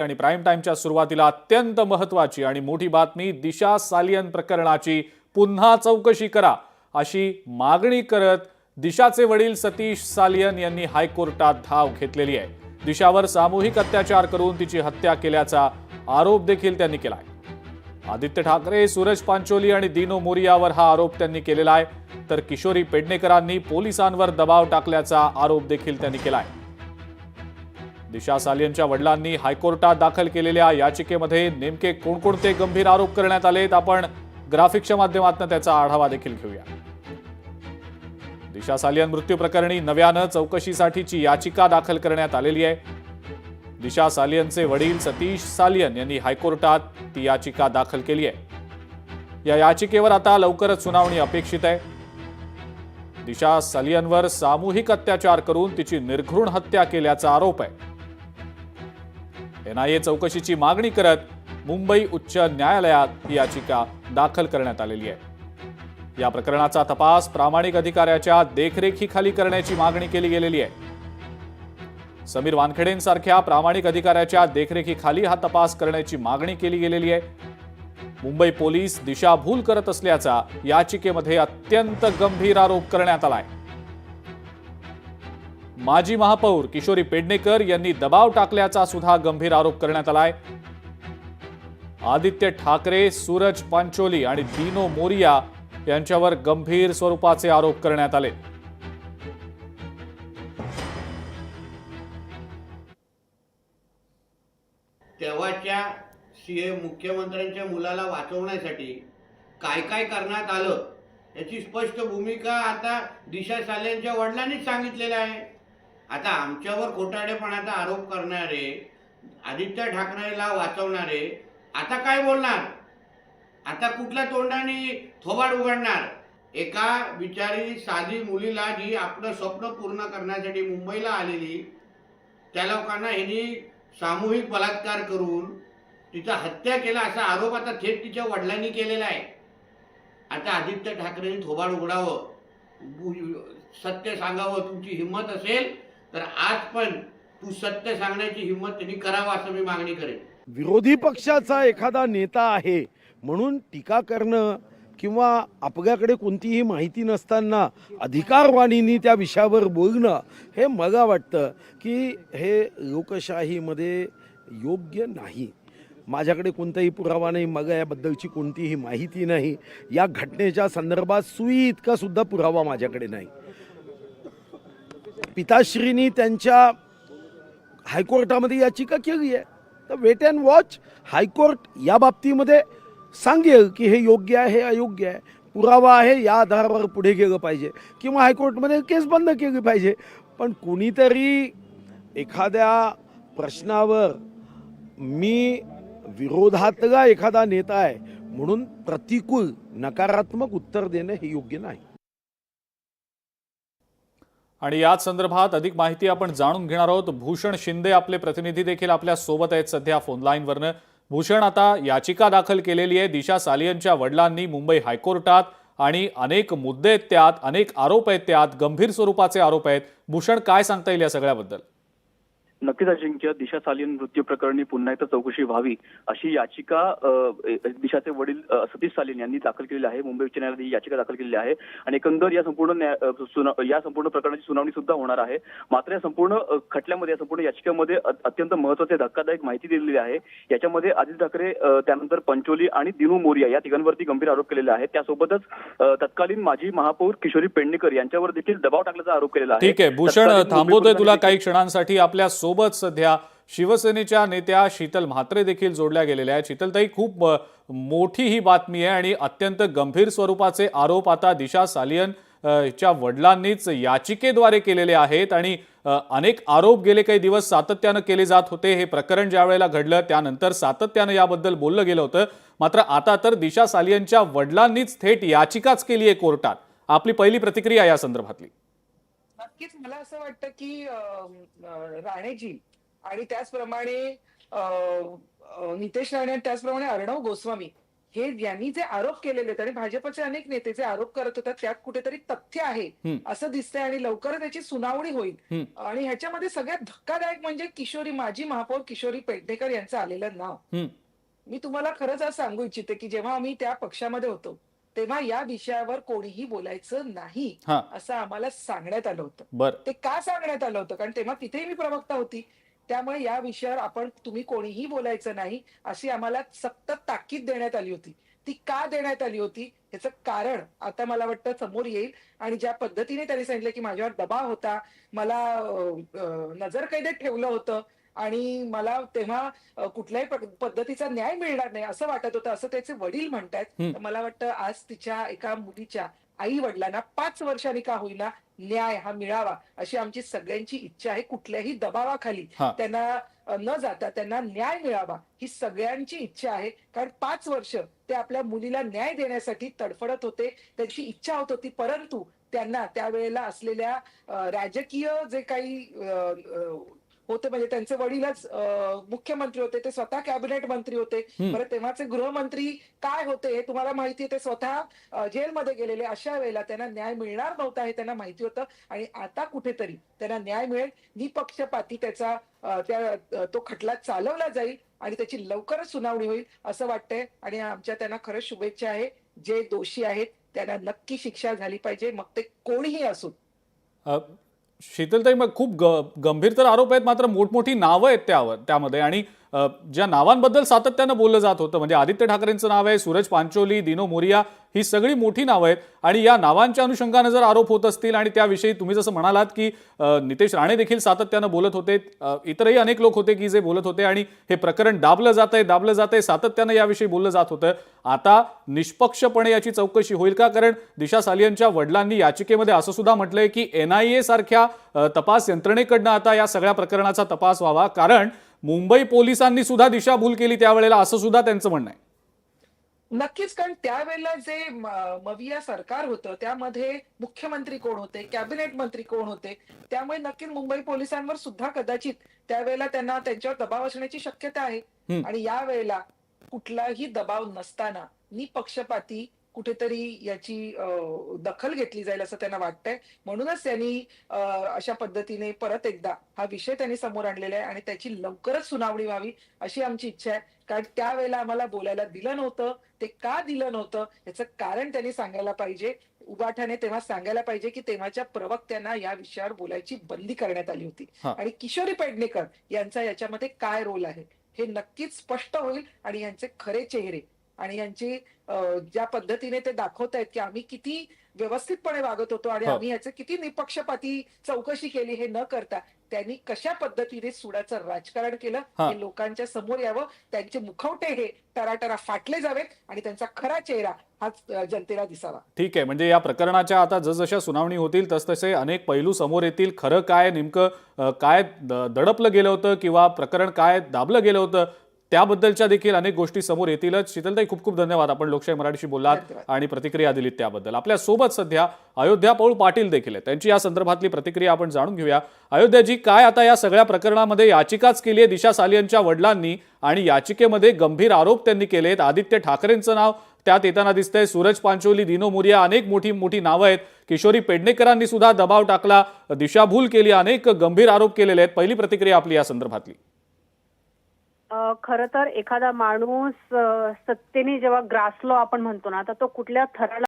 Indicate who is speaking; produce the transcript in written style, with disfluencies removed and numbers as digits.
Speaker 1: आणि प्राईम टाइमच्या सुरुवातीला अत्यंत महत्त्वाची आणि मोठी बातमी, दिशा सालियन प्रकरणाची पुन्हा चौकशी करा अशी मागणी करत दिशाचे वडील सतीश सालियन यांनी हायकोर्टात धाव घेतलेली आहे। दिशावर सामूहिक अत्याचार करून तिची हत्या केल्याचा आरोप देखील त्यांनी केलाय। आदित्य ठाकरे, सूरज पांचोली आणि दीनो मोरियावर हा आरोप त्यांनी केलेला आहे, तर किशोरी पेडणेकरांनी पोलिसांवर दबाव टाकल्याचा आरोप देखील त्यांनी केलाय। दिशा सालियनच्या वडिलांनी हायकोर्टात दाखल केलेल्या याचिकेमध्ये नेमके कोणकोणते गंभीर आरोप करण्यात आलेत, आपण ग्राफिक्सच्या माध्यमातून त्याचा आढावा देखील घेऊया। दिशा सालियन मृत्यू प्रकरणी नव्यानं चौकशीसाठीची याचिका दाखल करण्यात आलेली आहे। दिशा सालियनचे वडील सतीश सालियन यांनी हायकोर्टात ती याचिका दाखल केली आहे। या याचिकेवर आता लवकरच सुनावणी अपेक्षित आहे। दिशा सालियनवर सामूहिक अत्याचार करून तिची निर्घृण हत्या केल्याचा आरोप आहे। एनआयए चौकशीची मागणी करत मुंबई उच्च न्यायालयात ही याचिका दाखल करण्यात आलेली आहे। या प्रकरणाचा तपास प्रामाणिक अधिकाऱ्याच्या देखरेखीखाली करण्याची मागणी केली गेलेली आहे। समीर वानखेडेंसारख्या प्रामाणिक अधिकाऱ्याच्या देखरेखीखाली हा तपास करण्याची मागणी केली गेलेली आहे। मुंबई पोलीस दिशाभूल करत असल्याचा याचिकेमध्ये अत्यंत गंभीर आरोप करण्यात आलाय। माजी महापौर किशोरी पेडणेकर यांनी दबाव टाकल्याचा सुद्धा गंभीर आरोप करण्यात आलाय। आदित्य ठाकरे, सूरज पांचोली आणि दीनो मोरिया यांच्यावर गंभीर स्वरूपाचे आरोप करण्यात आले।
Speaker 2: तेव्हाच्या सीएम मुख्यमंत्र्यांच्या मुलाला वाचवण्यासाठी काय काय करण्यात आलं याची स्पष्ट भूमिका आता दिशा सालियनच्या वडिलांनीच सांगितलेलं आहे। आता आमच्यावर खोटारडेपणाचा आरोप करणारे, आदित्य ठाकरेला वाचवणारे आता काय बोलणार? आता कुठल्या तोंडाने थोबाड उघडणार? एका बिचारी साधी मुलीला जी आपलं स्वप्न पूर्ण करण्यासाठी मुंबईला आलेली, त्या लोकांना यांनी सामूहिक बलात्कार करून तिचा हत्या केला असा आरोप आता थेट तिच्या वडिलांनी केलेला आहे। आता आदित्य ठाकरेंनी थोबाड उघडावं, सत्य सांगावं। तुमची हिंमत असेल तर आज पण तू सत्य सांगण्याची हिंमत त्यांनी करावं असं मी मागणी करेन।
Speaker 3: विरोधी पक्षाचा एखादा नेता आहे म्हणून टीका करणं किंवा आपल्याकडे कोणतीही माहिती नसताना अधिकारवाणीने त्या विषयावर बोलणं हे मला वाटतं की हे लोकशाहीमध्ये योग्य नाही। माझ्याकडे कोणताही पुरावा नाही, मला याबद्दलची कोणतीही माहिती नाही। या घटनेच्या संदर्भात सुई इतका सुद्धा पुरावा माझ्याकडे नाही। पिताश्रींनी त्यांच्या हायकोर्टामध्ये याचिका केली आहे, तर वेट अँड वॉच। हायकोर्ट या बाबतीमध्ये सांगेल की हे योग्य आहे, हे अयोग्य आहे, पुरावा आहे, या आधारावर पुढे गेलं पाहिजे किंवा हायकोर्टमध्ये केस बंद केली पाहिजे। पण कोणीतरी एखाद्या प्रश्नावर मी विरोधातला एखादा नेता आहे म्हणून प्रतिकूल नकारात्मक उत्तर देणं हे योग्य नाही।
Speaker 1: आणि याच संदर्भात अधिक माहिती आपण जाणून घेणार आहोत। भूषण शिंदे आपले प्रतिनिधी देखील आपल्या सोबत आहेत सध्या फोन लाईनवरनं। भूषण, आता याचिका दाखल केलेली आहे दिशा सालियनच्या वडिलांनी मुंबई हायकोर्टात आणि अनेक मुद्दे आहेत त्यात, अनेक आरोप आहेत त्यात, गंभीर स्वरूपाचे आरोप आहेत। भूषण, काय सांगता येईल या सगळ्याबद्दल?
Speaker 4: नक्कीच अजिंक्य, दिशा सालियन मृत्यू प्रकरणी पुन्हा एकदा चौकशी व्हावी अशी याचिका दिशाचे वडील सतीश सालियन यांनी दाखल केलेली आहे। मुंबई उच्च न्यायालयात ही याचिका दाखल केलेली आहे आणि एकंदर या संपूर्ण प्रकरणाची सुनावणी सुद्धा होणार आहे। मात्र या संपूर्ण खटल्यामध्ये, या संपूर्ण याचिकेमध्ये अत्यंत महत्त्वाची धक्कादायक माहिती दिलेली आहे। याच्यामध्ये आदित्य ठाकरे, त्यानंतर पंचोली आणि दीनो मोरिया या तिघांवरती गंभीर आरोप केलेले आहेत। त्यासोबतच तत्कालीन माजी महापौर किशोरी पेडणेकर यांच्यावर देखील दबाव टाकल्याचा आरोप केलेला आहे।
Speaker 1: ठीक आहे भूषण, थांबवतोय तुला काही क्षणांसाठी। आपल्या सोबत सध्या शिवसेनेच्या नेत्या शीतल म्हात्रे देखील जोडल्या गेलेल्या आहेत। शीतलताई, खूप मोठी ही बातमी आहे आणि अत्यंत गंभीर स्वरूपाचे आरोप आता दिशा सालियन च्या वडिलांनीच याचिकेद्वारे केलेले आहेत आणि अनेक आरोप गेले काही दिवस सातत्याने केले जात होते। हे प्रकरण ज्या वेळेला घडलं त्यानंतर सातत्याने याबद्दल बोललं गेलं होतं, मात्र आता तर दिशा सालियनच्या वडिलांनीच थेट याचिकाच केली आहे कोर्टात। आपली पहिली प्रतिक्रिया या संदर्भातली?
Speaker 5: नक्कीच मला असं वाटतं की राणेजी आणि त्याचप्रमाणे नितेश राणे, त्याचप्रमाणे अर्णव गोस्वामी हे यांनी जे आरोप केलेले आहेत आणि भाजपचे अनेक नेते जे आरोप करत होतात त्यात कुठेतरी तथ्य आहे असं दिसतंय आणि लवकरच त्याची सुनावणी होईल. आणि ह्याच्यामध्ये सगळ्यात धक्कादायक म्हणजे माजी महापौर किशोरी पेडणेकर यांचं आलेलं नाव. मी तुम्हाला खरंच आज सांगू इच्छिते की जेव्हा आम्ही त्या पक्षामध्ये होतो तेव्हा या विषयावर कोणीही बोलायचं नाही असं आम्हाला सांगण्यात आलं होतं. ते का सांगण्यात आलं होतं कारण तेव्हा तिथेही मी प्रवक्ता होती. त्यामुळे या विषयावर तुम्ही कोणीही बोलायचं नाही अशी आम्हाला सक्त ताकीद देण्यात आली होती. ती का देण्यात आली होती याचं कारण आता मला वाटतं समोर येईल. आणि ज्या पद्धतीने त्यांनी सांगितलं की माझ्यावर दबाव होता, मला नजरकैदेत ठेवलं होतं आणि मला तेव्हा कुठल्याही पद्धतीचा न्याय मिळणार नाही असं वाटत होतं असं त्याचे वडील म्हणतात. मला वाटतं आज तिच्या एका मुलीच्या आई वडिलांना 5 वर्षांनी का होईना न्याय हा मिळावा अशी आमची सगळ्यांची इच्छा आहे. कुठल्याही दबावाखाली त्यांना न जाता त्यांना न्याय मिळावा ही सगळ्यांची इच्छा आहे. कारण 5 वर्ष ते आपल्या मुलीला न्याय देण्यासाठी तडफडत होते, त्यांची इच्छा होत होती. परंतु त्यांना त्यावेळेला असलेल्या राजकीय जे काही होते म्हणजे त्यांचे वडीलच मुख्यमंत्री होते, ते स्वतः कॅबिनेट मंत्री होते. बरं तेव्हाचे गृहमंत्री काय होते हे तुम्हाला माहिती आहे, ते स्वतः जेलमध्ये गेलेले. अशा वेळेला त्यांना न्याय मिळणार नव्हता हे त्यांना माहिती होतं आणि आता कुठेतरी त्यांना न्याय मिळेल. निपक्षपाती तो खटला चालवला जाईल आणि त्याची लवकरच सुनावणी होईल असं वाटतंय. आणि आमच्या त्यांना खरंच शुभेच्छा आहे. जे दोषी आहेत त्यांना नक्की शिक्षा झाली पाहिजे, मग ते कोणीही असो.
Speaker 1: शीतलताई, मग खूप गंभीर तर आरोप आहेत, मात्र मोठमोठी नावं आहेत त्यामध्ये आणि ज्या नावांबद्दल सातत्यानं बोललं जात होतं म्हणजे आदित्य ठाकरेंचं नाव आहे, सूरज पांचोली, दिनो मोरिया, ही सगळी मोठी नावं आहेत. आणि या नावांच्या अनुषंगानं जर आरोप होत असतील आणि त्याविषयी तुम्ही जसं म्हणालात की नितेश राणे देखील सातत्यानं बोलत होते, इतरही अनेक लोक होते की जे बोलत होते आणि हे प्रकरण दाबलं जातंय सातत्यानं याविषयी बोललं जात होतं. आता निष्पक्षपणे याची चौकशी होईल का? कारण दिशा सालियनच्या वडिलांनी याचिकेमध्ये असं सुद्धा म्हटलंय की NIA सारख्या तपास यंत्रणेकडनं आता या सगळ्या प्रकरणाचा तपास व्हावा, कारण मुंबई पोलिसांनी सुद्धा दिशाभूल केली त्यावेळेला, असं सुद्धा त्यांचं म्हणणं आहे.
Speaker 5: नक्कीच, कारण त्यावेळेला जे मविया सरकार होतं त्यामध्ये मुख्यमंत्री कोण होते, कॅबिनेट मंत्री कोण होते, त्यामुळे नक्कीच मुंबई पोलिसांवर सुद्धा कदाचित त्यावेळेला त्यांना त्यांच्यावर दबाव असण्याची शक्यता आहे. आणि यावेळेला कुठलाही दबाव नसताना निपक्षपाती कुठेतरी याची दखल घेतली जाईल असं त्यांना वाटतंय. म्हणूनच त्यांनी अशा पद्धतीने परत एकदा हा विषय त्यांनी समोर आणलेला आहे आणि त्याची लवकरच सुनावणी व्हावी अशी आमची इच्छा आहे. कारण त्यावेळेला आम्हाला बोलायला दिलं नव्हतं. ते का दिलं नव्हतं याचं कारण त्यांनी सांगायला पाहिजे. उबाठाने तेव्हा सांगायला पाहिजे की तेव्हाच्या प्रवक्त्यांना या विषयावर बोलायची बंदी करण्यात आली होती. आणि किशोरी पेडणेकर यांचा याच्यामध्ये काय रोल आहे हे नक्कीच स्पष्ट होईल. आणि यांचे खरे चेहरे आणि यांची ज्या पद्धतीने ते दाखवतायत की आम्ही किती व्यवस्थितपणे वागत होतो आणि आम्ही याचे किती निपक्षपाती चौकशी केली हे न करता त्यांनी कशा पद्धतीने सुडाचं राजकारण केलं हे लोकांच्या समोर यावं. त्यांचे मुखवटे हे टराटरा फाटले जावेत आणि त्यांचा खरा चेहरा हा जनतेला दिसावा.
Speaker 1: ठीक आहे, म्हणजे या प्रकरणाच्या आता जसजशा सुनावणी होतील तसतसे अनेक पैलू समोर येतील. खरं काय, नेमकं काय दडपलं गेलं होतं किंवा प्रकरण काय दाबलं गेलं होतं त्याबद्दलच्या देखील अनेक गोष्टी समोर येतीलच. शीतलताई, खूप खूप धन्यवाद. आपण लोकशाही मराठीशी बोललात आणि प्रतिक्रिया दिलीत त्याबद्दल. आपल्या सोबत सध्या अयोध्या पौळ पाटील देखील आहेत, त्यांची या संदर्भातली प्रतिक्रिया आपण जाणून घेऊया. अयोध्याजी, काय आता या सगळ्या प्रकरणामध्ये याचिकाच केली आहे दिशा सालियनच्या वडिलांनी आणि याचिकेमध्ये गंभीर आरोप त्यांनी केलेत. आदित्य ठाकरेंचं नाव त्यात येताना दिसतंय, सूरज पांचोली, दिनो मोरिया, अनेक मोठी नावं आहेत. किशोरी पेडणेकरांनी सुद्धा दबाव टाकला, दिशाभूल केली, अनेक गंभीर आरोप केलेले आहेत. पहिली प्रतिक्रिया आपली या संदर्भातली.
Speaker 6: खरं तर एखादा माणूस सत्तेने जेव्हा ग्रासलो आपण म्हणतो ना, तर तो कुठल्या थराला